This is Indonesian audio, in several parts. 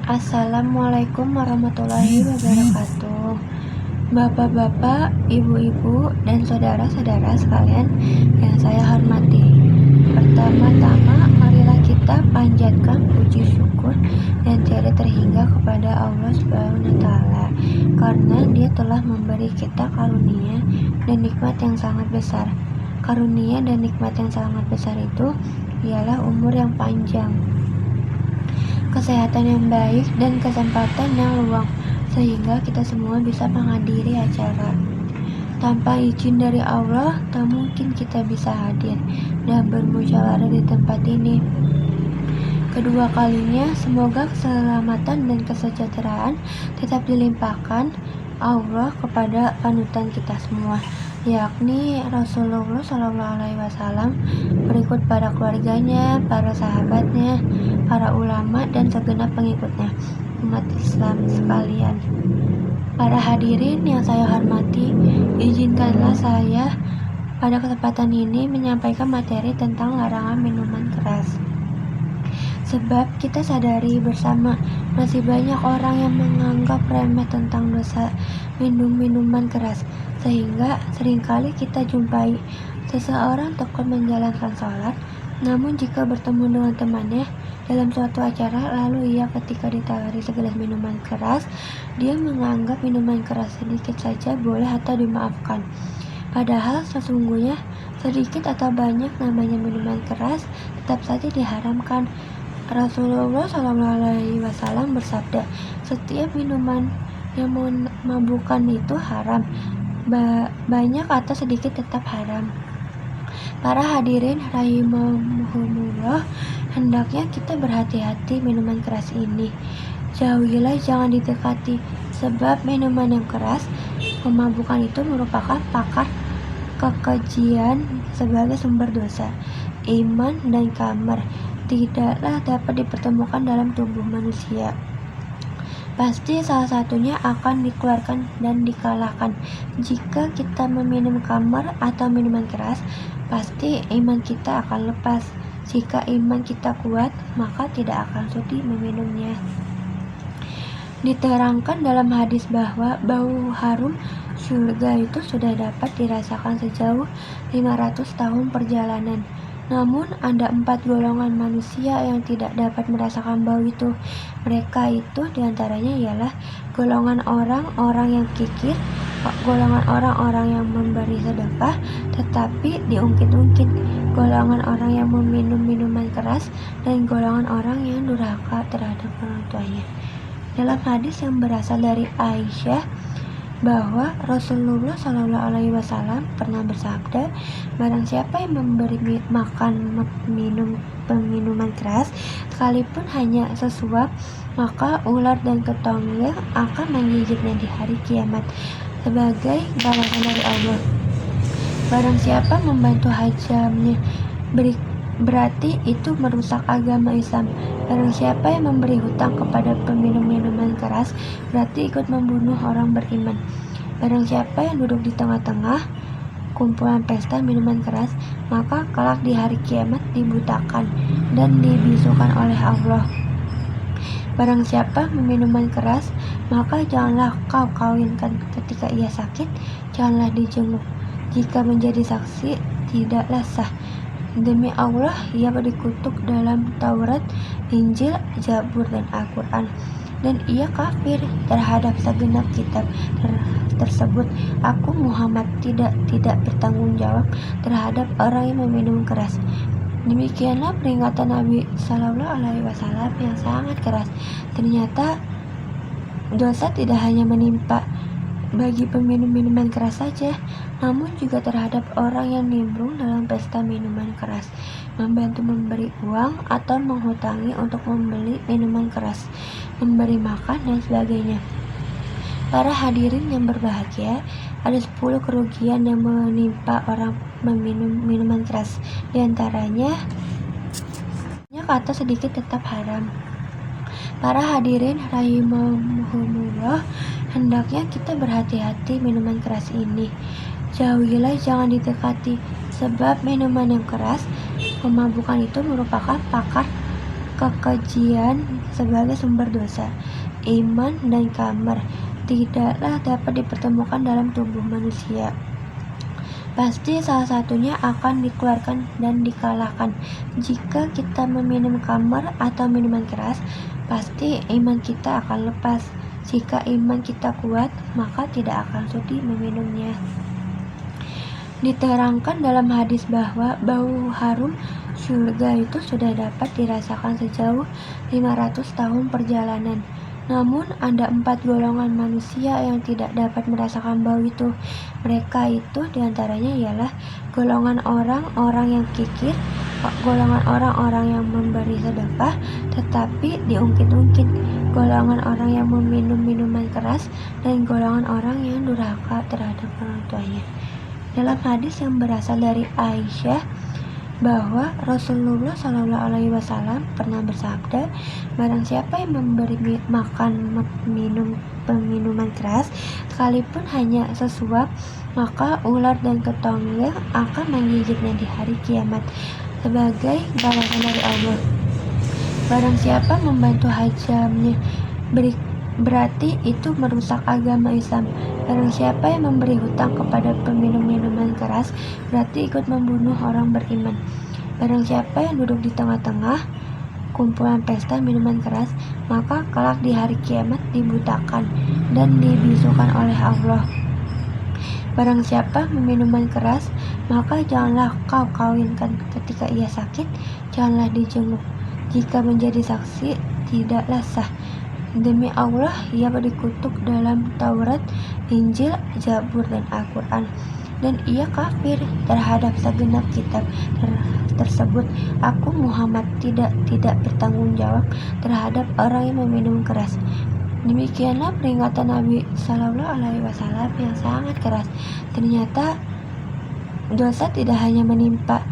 Assalamualaikum warahmatullahi wabarakatuh. Bapak-bapak, ibu-ibu, dan saudara-saudara sekalian yang saya hormati. Pertama-tama, marilah kita panjatkan puji syukur dan tiada terhingga kepada Allah Subhanahu wa Ta'ala, karena Dia telah memberi kita karunia dan nikmat yang sangat besar. Karunia dan nikmat yang sangat besar itu ialah umur yang panjang, kesehatan yang baik, dan kesempatan yang luang, sehingga kita semua bisa menghadiri acara. Tanpa izin dari Allah, tak mungkin kita bisa hadir dan bermusyawarah di tempat ini. Kedua kalinya, semoga keselamatan dan kesejahteraan tetap dilimpahkan Allah kepada panutan kita semua, yakni Rasulullah SAW, berikut para keluarganya, para sahabatnya, para ulama, dan segenap pengikutnya, umat Islam sekalian. Para hadirin yang saya hormati, izinkanlah saya pada kesempatan ini menyampaikan materi tentang larangan minuman keras. Sebab kita sadari bersama masih banyak orang yang menganggap remeh tentang dosa minum minuman keras, sehingga seringkali kita jumpai seseorang tekun menjalankan sholat, namun jika bertemu dengan temannya dalam suatu acara, lalu ia ketika ditawari segelas minuman keras, dia menganggap minuman keras sedikit saja boleh atau dimaafkan. Padahal sesungguhnya sedikit atau banyak namanya minuman keras tetap saja diharamkan. Rasulullah SAW bersabda, setiap minuman yang memabukkan itu haram, banyak atau sedikit tetap haram. Para hadirin rahimahumullah, hendaknya kita berhati-hati minuman keras ini. Jauhilah, jangan didekati, sebab minuman yang keras memabukkan itu merupakan pakar kekejian sebagai sumber dosa, iman, dan kamar tidaklah dapat dipertemukan dalam tubuh manusia. Pasti salah satunya akan dikeluarkan dan dikalahkan. Jika kita meminum kamar atau minuman keras, pasti iman kita akan lepas. Jika iman kita kuat, maka tidak akan sudi meminumnya. Diterangkan dalam hadis bahwa bau harum surga itu sudah dapat dirasakan sejauh 500 tahun perjalanan. Namun ada 4 golongan manusia yang tidak dapat merasakan bau itu. Mereka itu diantaranya ialah golongan orang-orang yang kikir, golongan orang-orang yang memberi sedekah tetapi diungkit-ungkit, golongan orang yang meminum minuman keras, dan golongan orang yang durhaka terhadap orang tuanya. Dalam hadis yang berasal dari Aisyah bahwa Rasulullah SAW pernah bersabda, barang siapa yang memberi makan minuman keras sekalipun hanya sesuap, maka ular dan ketonggel akan menggigitnya di hari kiamat sebagai balasan dari Allah. Barang siapa membantu hajamnya, berarti itu merusak agama Islam. Barang siapa yang memberi hutang kepada peminum minuman keras, berarti ikut membunuh orang beriman. Barang siapa yang duduk di tengah-tengah kumpulan pesta minuman keras, maka kelak di hari kiamat dibutakan dan dibisukan oleh Allah. Barang siapa minuman keras, maka janganlah kau kawinkan ketika ia sakit, janganlah dijenguk. Jika menjadi saksi, tidaklah sah. Demi Allah, ia dikutuk dalam Taurat, Injil, Zabur, dan Al-Quran, dan ia kafir terhadap segenap kitab tersebut. Aku Muhammad tidak bertanggung jawab terhadap orang yang meminum keras. Demikianlah peringatan Nabi SAW yang sangat keras. Ternyata dosa tidak hanya menimpa bagi peminum minuman keras saja, namun juga terhadap orang yang nimbrung dalam pesta minuman keras, membantu memberi uang atau menghutangi untuk membeli minuman keras, memberi makan, dan sebagainya. Para hadirin yang berbahagia, ada 10 kerugian yang menimpa orang meminum minuman keras. Di antaranya, banyak atau sedikit tetap haram. Para hadirin rahimahumullah, hendaknya kita berhati-hati minuman keras ini. Jauhilah, jangan didekati, sebab minuman yang keras memabukkan itu merupakan pakar kekejian sebagai sumber dosa. Iman dan kamar tidaklah dapat dipertemukan dalam tubuh manusia. Pasti salah satunya akan dikeluarkan dan dikalahkan. Jika kita meminum kamar atau minuman keras, pasti iman kita akan lepas. Jika iman kita kuat, maka tidak akan sudi meminumnya. Diterangkan dalam hadis bahwa bau harum surga itu sudah dapat dirasakan sejauh 500 tahun perjalanan. Namun ada 4 golongan manusia yang tidak dapat merasakan bau itu. Mereka itu diantaranya ialah golongan orang-orang yang kikir, golongan orang-orang yang memberi sedekah tetapi diungkit-ungkit, golongan orang yang meminum minuman keras, dan golongan orang yang durhaka terhadap orang tuanya. Dalam hadis yang berasal dari Aisyah bahwa Rasulullah Shallallahu Alaihi Wasallam pernah bersabda, barang siapa yang memberi makan minuman keras sekalipun hanya sesuap, maka ular dan ketonggel akan menggigitnya di hari kiamat sebagai balasan dari Allah. Barang siapa membantu hajamnya berarti itu merusak agama Islam. Barang siapa yang memberi hutang kepada peminum minuman keras berarti ikut membunuh orang beriman. Barang siapa yang duduk di tengah-tengah kumpulan pesta minuman keras, maka kelak di hari kiamat dibutakan dan dibisukan oleh Allah. Barang siapa minuman keras, maka janganlah kau kawinkan ketika ia sakit, janganlah dijenguk. Jika menjadi saksi, tidaklah sah. Demi Allah, ia dikutuk dalam Taurat, Injil, Zabur, dan Al-Quran. Dan ia kafir terhadap segenap kitab tersebut. Aku Muhammad tidak bertanggung jawab terhadap orang yang meminum keras. Demikianlah peringatan Nabi Shallallahu Alaihi Wasallam yang sangat keras. Ternyata dosa tidak hanya menimpa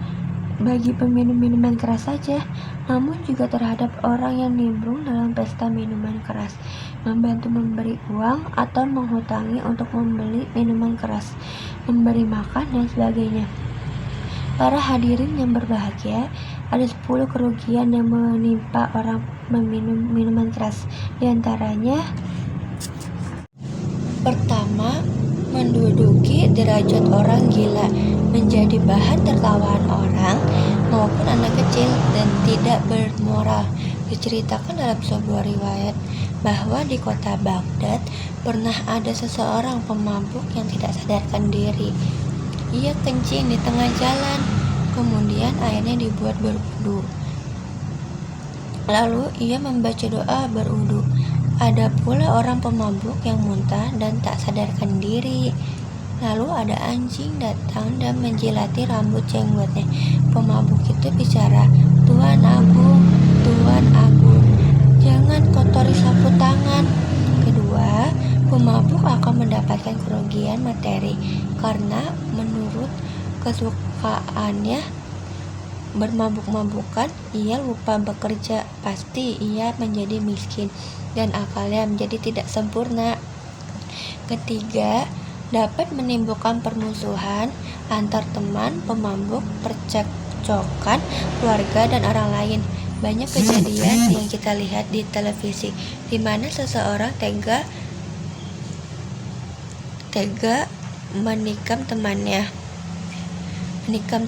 bagi peminum minuman keras saja, namun juga terhadap orang yang nimbrung dalam pesta minuman keras, membantu memberi uang atau menghutangi untuk membeli minuman keras, memberi makan, dan sebagainya. Para hadirin yang berbahagia, ada 10 kerugian yang menimpa orang meminum minuman keras. Di antaranya, pertama, menduduki derajat orang gila, menjadi bahan tertawaan orang maupun anak kecil, dan tidak bermoral. Diceritakan dalam sebuah riwayat bahwa di kota Baghdad pernah ada seseorang pemabuk yang tidak sadarkan diri. Ia kencing di tengah jalan, kemudian airnya dibuat berwudu. Lalu ia membaca doa berwudu. Ada pula orang pemabuk yang muntah dan tak sadarkan diri. Lalu ada anjing datang dan menjilati rambut jenggotnya. Pemabuk itu bicara, Tuan Agung, jangan kotori sapu tangan. Kedua, pemabuk akan mendapatkan kerugian materi karena menurut kesukaannya bermabuk-mabukan, ia lupa bekerja, pasti ia menjadi miskin dan akalnya menjadi tidak sempurna. Ketiga, dapat menimbulkan permusuhan antar teman pemabuk, percekcokan keluarga dan orang lain. Banyak kejadian yang kita lihat di televisi di mana seseorang tega menikam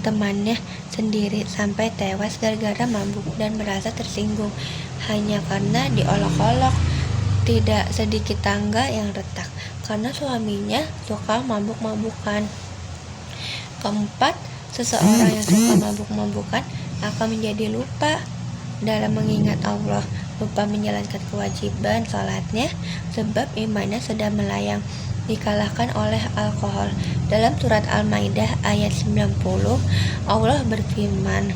temannya sendiri sampai tewas gara-gara mabuk dan merasa tersinggung hanya karena diolok-olok. Tidak sedikit tangga yang retak karena suaminya suka mabuk-mabukan. Keempat, seseorang yang suka mabuk-mabukan akan menjadi lupa dalam mengingat Allah, lupa menjalankan kewajiban salatnya sebab imannya sudah melayang, dikalahkan oleh alkohol. Dalam surat Al-Maidah ayat 90, Allah berfirman,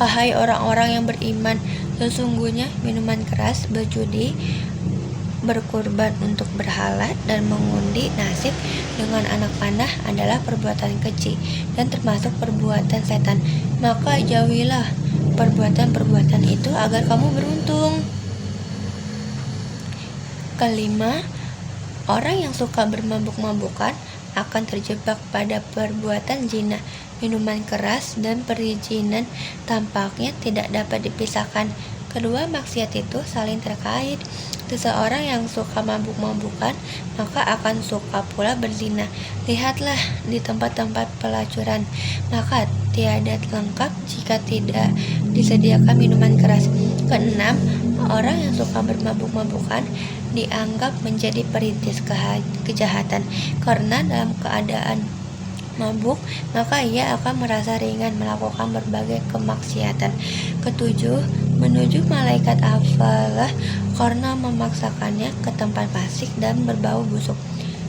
"Wahai orang-orang yang beriman, sesungguhnya minuman keras, berjudi, berkurban untuk berhala, dan mengundi nasib dengan anak panah adalah perbuatan keji dan termasuk perbuatan setan. Maka jauhilah perbuatan-perbuatan itu agar kamu beruntung." Kelima, orang yang suka bermabuk-mabukan akan terjebak pada perbuatan zina. Minuman keras dan perizinan tampaknya tidak dapat dipisahkan. Kedua maksiat itu saling terkait. Seseorang yang suka mabuk-mabukan, maka akan suka pula berzina. Lihatlah di tempat-tempat pelacuran, maka tiada lengkap jika tidak disediakan minuman keras. Keenam, orang yang suka bermabuk-mabukan dianggap menjadi perintis kejahatan, karena dalam keadaan mabuk, maka ia akan merasa ringan melakukan berbagai kemaksiatan. Ketujuh, menuju malaikat apalah karena memaksakannya ke tempat fasik dan berbau busuk.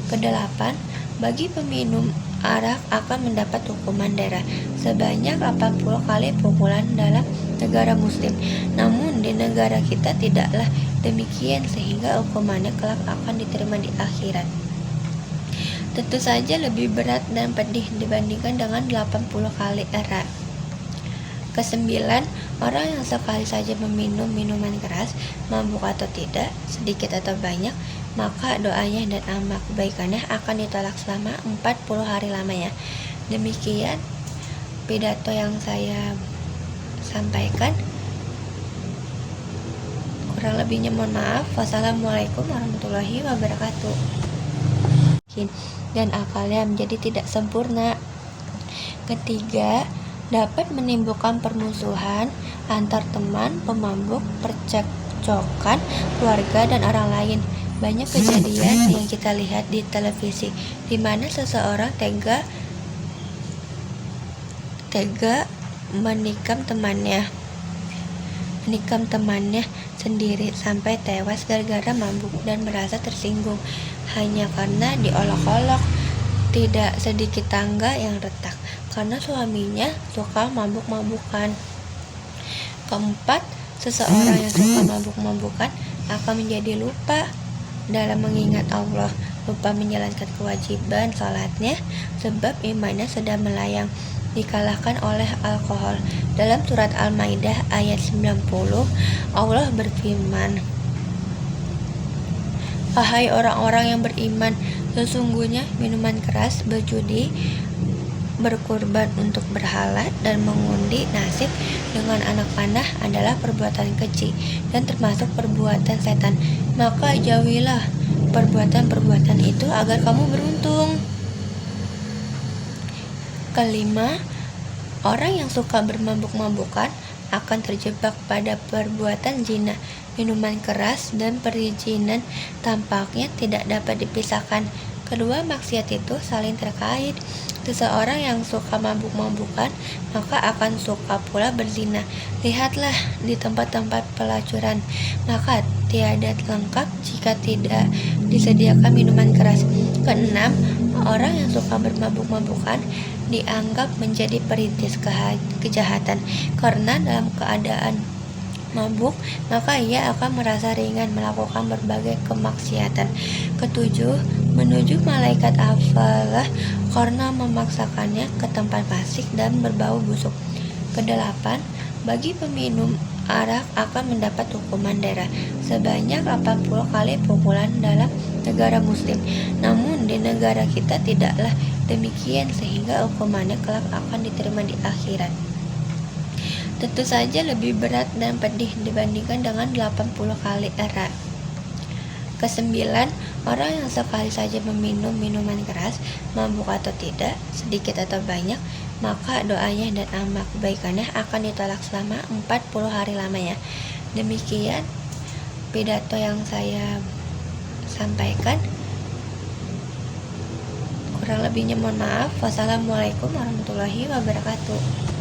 Kedelapan, bagi peminum arak akan mendapat hukuman darah sebanyak 80 kali pukulan dalam negara muslim. Namun di negara kita tidaklah demikian, sehingga hukumannya kelak akan diterima di akhirat. Tentu saja lebih berat dan pedih dibandingkan dengan 80 kali arak. Kesembilan, orang yang sekali saja meminum minuman keras, mabuk atau tidak, sedikit atau banyak, maka doanya dan amal kebaikannya akan ditolak selama 40 hari lamanya. Demikian pidato yang saya sampaikan. Kurang lebihnya mohon maaf. Wassalamualaikum warahmatullahi wabarakatuh. Dan akalnya menjadi tidak sempurna. Ketiga, dapat menimbulkan permusuhan antar teman pemabuk, percekcokan keluarga dan orang lain. Banyak kejadian yang kita lihat di televisi di mana seseorang tega menikam temannya sendiri sampai tewas gara-gara mabuk dan merasa tersinggung hanya karena diolok-olok. Tidak sedikit tangga yang retak karena suaminya suka mabuk-mabukan. Keempat, seseorang yang suka mabuk-mabukan akan menjadi lupa dalam mengingat Allah, lupa menjalankan kewajiban salatnya sebab imannya sudah melayang, dikalahkan oleh alkohol. Dalam surat Al-Maidah ayat 90, Allah berfirman, "Wahai orang-orang yang beriman, sesungguhnya minuman keras, berjudi, berkurban untuk berhala, dan mengundi nasib dengan anak panah adalah perbuatan keji dan termasuk perbuatan setan. Maka jauhilah perbuatan-perbuatan itu agar kamu beruntung." Kelima, orang yang suka bermabuk-mabukan akan terjebak pada perbuatan zina. Minuman keras dan perizinan tampaknya tidak dapat dipisahkan. Kedua maksiat itu saling terkait. Seseorang yang suka mabuk-mabukan, maka akan suka pula berzina. Lihatlah di tempat-tempat pelacuran, maka tiada lengkap jika tidak disediakan minuman keras. Keenam, orang yang suka bermabuk-mabukan dianggap menjadi perintis kejahatan, karena dalam keadaan mabuk, maka ia akan merasa ringan melakukan berbagai kemaksiatan. Ketujuh, menuju malaikat apalah karena memaksakannya ke tempat fasik dan berbau busuk. Kedelapan, bagi peminum arak akan mendapat hukuman darah sebanyak 80 kali pukulan dalam negara muslim. Namun di negara kita tidaklah demikian, sehingga hukumannya kelak akan diterima di akhirat. Tentu saja lebih berat dan pedih dibandingkan dengan 80 kali arak. Kesembilan, orang yang sekali saja meminum minuman keras, mabuk atau tidak, sedikit atau banyak, maka doanya dan amal kebaikannya akan ditolak selama 40 hari lamanya. Demikian pidato yang saya sampaikan. Kurang lebihnya mohon maaf. Wassalamualaikum warahmatullahi wabarakatuh.